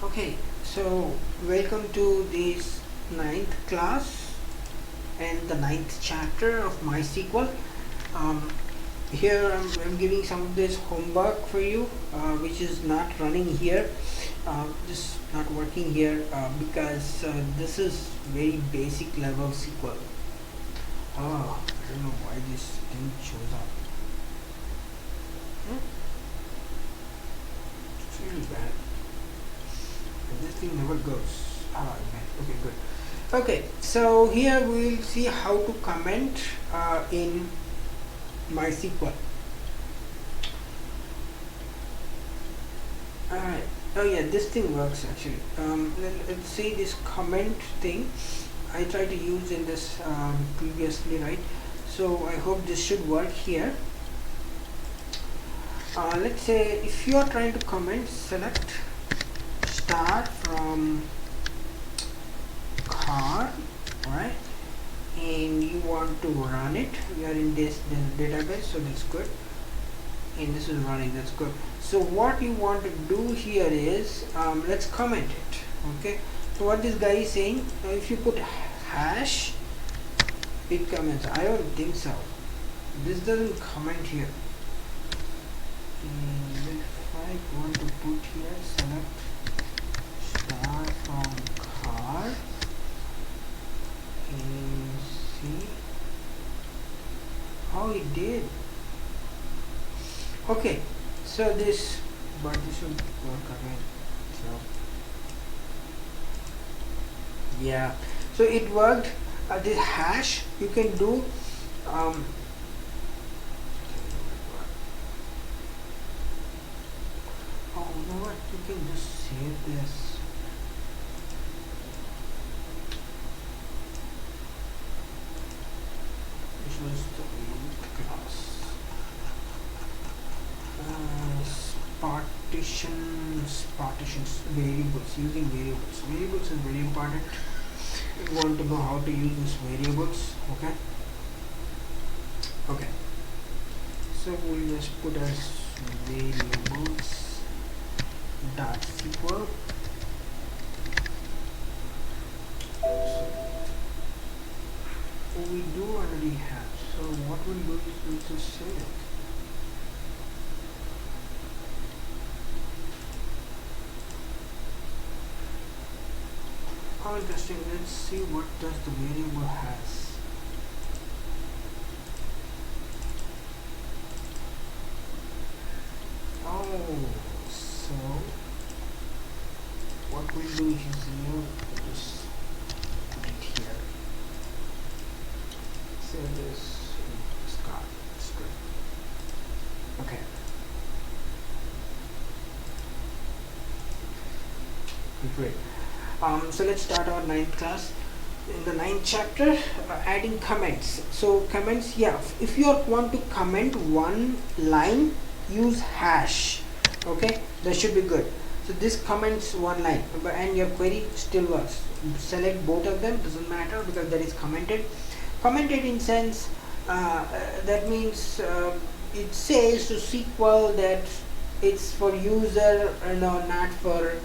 Okay, so welcome to this ninth class and the ninth chapter of MySQL. Um, Here I'm giving some of this homework for you, which is not running here, just not working here because this is very basic level SQL. Oh, I don't know why this thing shows up. Hmm? It's really bad. This thing never goes. Man. Okay, good. Okay, so here we will see how to comment in MySQL. Alright. Oh yeah, this thing works actually. Let's see this comment thing. I tried to use in this previously, right? So I hope this should work here. Let's say if you are trying to comment, select start from car, right? And you want to run it. We are in this database, so that's good. And this is running, that's good. So what you want to do here is let's comment it. Okay, so what this guy is saying, if you put hash, it comments. I don't think so. This doesn't comment here. And if I want to put here, select start from car and see how it did. Okay, so this, but this will work again. So yeah, so it worked. This hash you can do. Oh, you know what? You can just save this. This was the main class. Partitions, variables, using variables. Variables is very important. You want to know how to use these variables. Okay, so we'll just put as variables dot SQL. So we do already have, so what we'll do is we'll just save it. How interesting. Let's see what does the variable has. Oh, so what we'll do is just put it here. Save this in this card. That's good. Okay. Great. So let's start our ninth class. In the ninth chapter, adding comments. So comments, yeah. If you want to comment one line, use hash. Okay, that should be good. So this comments one line, and your query still works. Select both of them, doesn't matter because that is commented. Commented in sense that means it says to SQL that it's for user, not for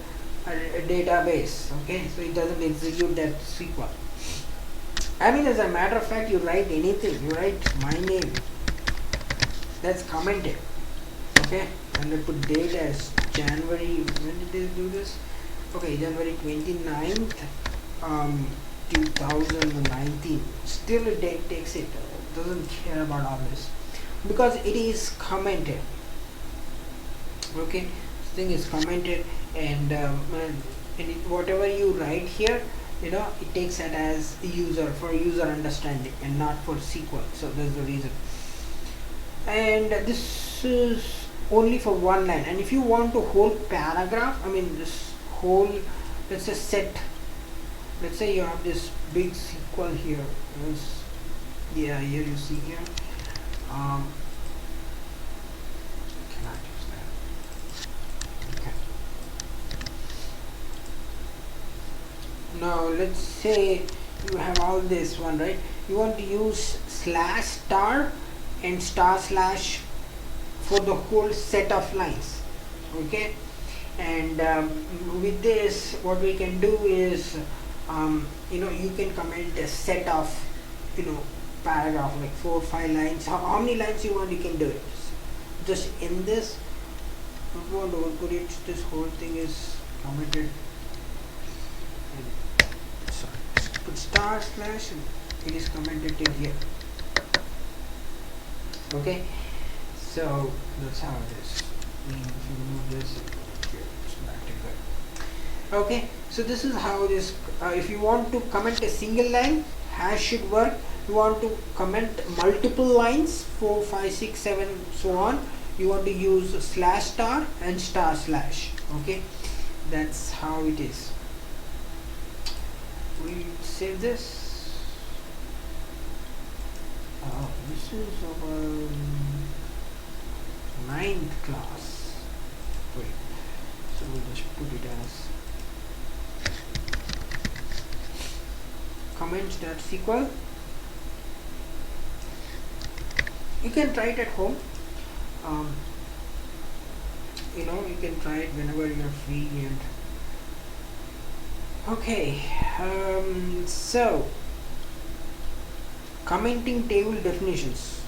a database. Okay, so it doesn't execute that SQL. I mean, as a matter of fact, you write anything, you write my name, that's commented. Okay, and I put date as January. When did they do this? Okay, January 29th 2019. Still it takes it, doesn't care about all this because it is commented. Okay, this thing is commented, and whatever you write here, it takes it as user, for user understanding and not for SQL. So that's the reason. And this is only for one line, and if you want to whole paragraph, I mean this whole, let's just set, let's say you have this big SQL here. Yeah, here you see here. Cannot use that. Okay. Now let's say you have all this one, right? You want to use slash star and star slash for the whole set of lines. Okay, And with this, what we can do is, you can comment a set of, you know paragraph like 4 or 5 lines. How many lines you want, you can do it. Just in this, don't want to overput it. This whole thing is commented. So put star slash and it is commented in here. Okay, so that's how it is. If you remove this, it's back to good. Okay, so this is how it is. If you want to comment a single line, hash should work. You want to comment multiple lines, 4, 5, 6, 7, so on, you want to use slash star and star slash. Okay, that's how it is. We save this. This is our 9th class. Wait, so we'll just put it as comments.sql. You can try it at home. You can try it whenever you're free. And okay, so commenting table definitions.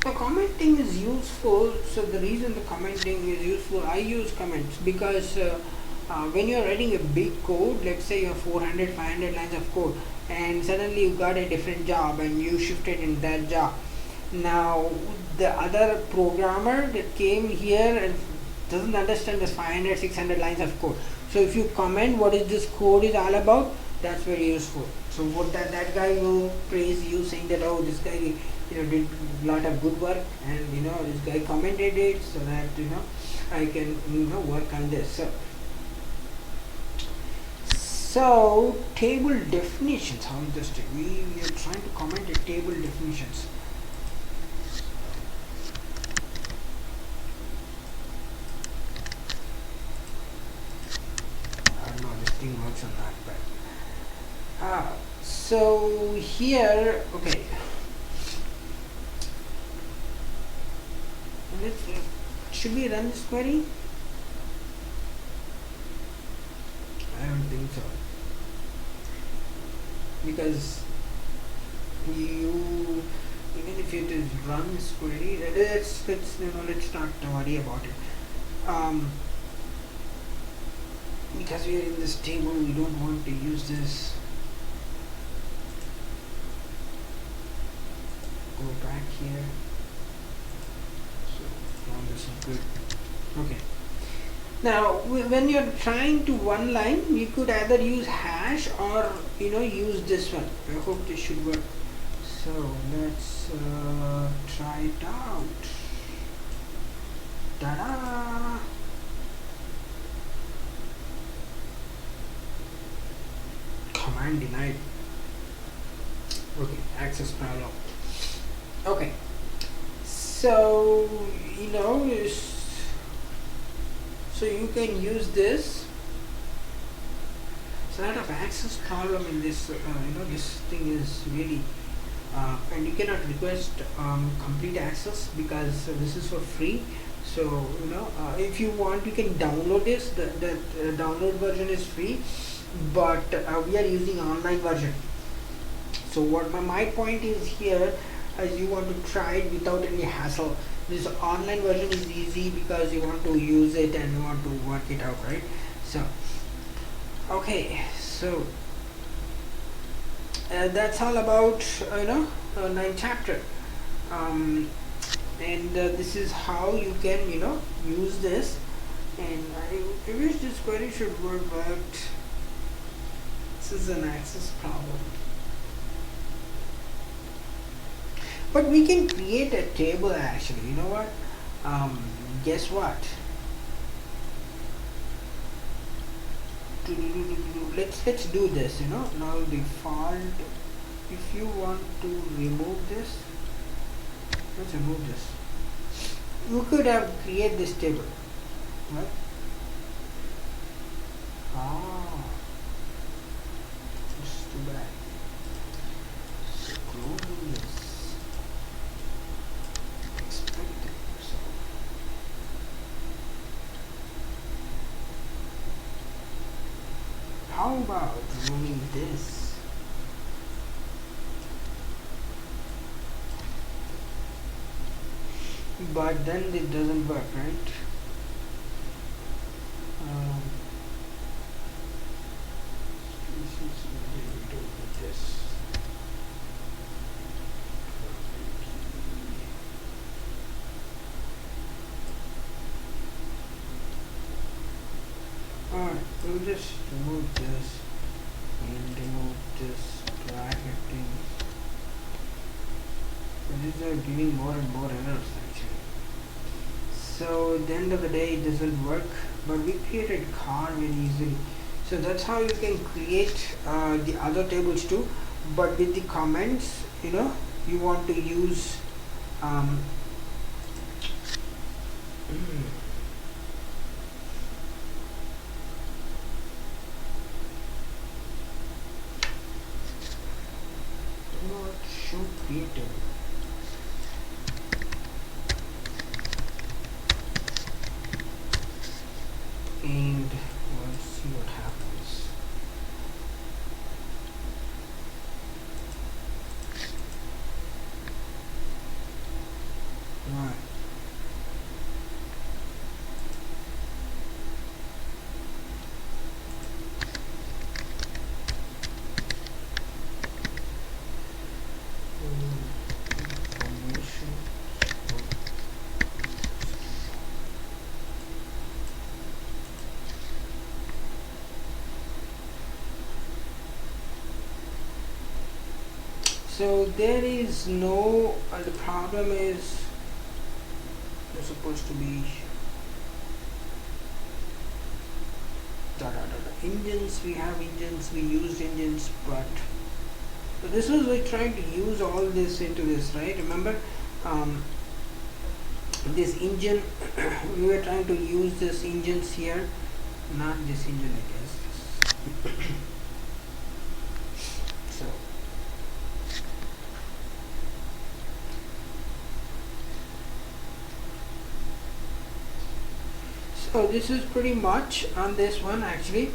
Now commenting is useful. So the reason the commenting is useful, I use comments because when you're writing a big code, let's say you have 400, 500 lines of code, and suddenly you got a different job and you shifted in that job. Now the other programmer that came here and doesn't understand this 500, 600 lines of code. So if you comment what is this code is all about, that's very useful. So what that guy will praise you, saying that, oh, this guy did a lot of good work, and this guy commented it, so that I can work on this. So table definitions, how interesting. We are trying to comment the table definitions. I don't know, this thing works on that, but so here, okay. Should we run this query? I don't think so, because even if you just run this query, let's not worry about it. Because we are in this table, we don't want to use this. Go back here. So now this is good. Okay. Now when you're trying to one line, you could either use hash or use this one. I hope this should work. So let's try it out. Ta-da! Command denied. Okay, access problem. Okay, so so you can use this. So lot of access problem in this. This thing is really, and you cannot request complete access because this is for free. So if you want, you can download this. The download version is free, but we are using online version. So what my point is here, is you want to try it without any hassle. This online version is easy because you want to use it and you want to work it out, right? So okay, so that's all about 9th chapter, and this is how you can use this. And I wish this query should work, but this is an access problem. But we can create a table actually. You know what? Guess what? Let's do this. Now default. If you want to remove this, let's remove this. You could have create this table, right? It's too bad. So close this. Expected. So How about removing this? But then it doesn't work, right? Um, this is what we do with this. Alright, we'll just remove this and remove this bracket thing. So these are giving more and more errors actually. So at the end of the day it doesn't work, but we created car very easily. So that's how you can create the other tables too, but with the comments, you want to use um, not show create table. And let's see what happens. Right. Information. So there is no, the problem is they're supposed to be engines. We have engines, we used engines, but so this was we're trying to use all this into this, right? Remember this engine we were trying to use this engines here, not this engine, I guess. So so this is pretty much on this one actually.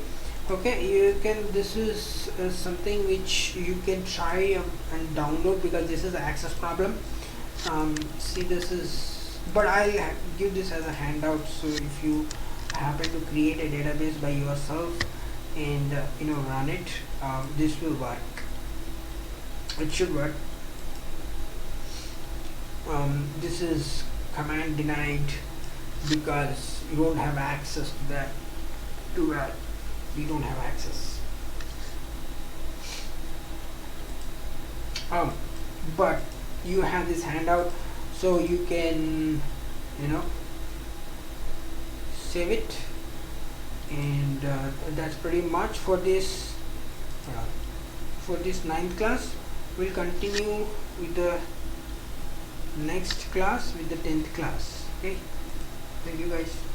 Okay, you can, this is something which you can try and download, because this is an access problem. See, this is, but I'll give this as a handout, so if you happen to create a database by yourself and run it, this will work. It should work. This is command denied because you don't have access to that. We don't have access. But you have this handout, so you can save it, and that's pretty much for this ninth class. We'll continue with the next class with the 10th class. Okay, thank you guys.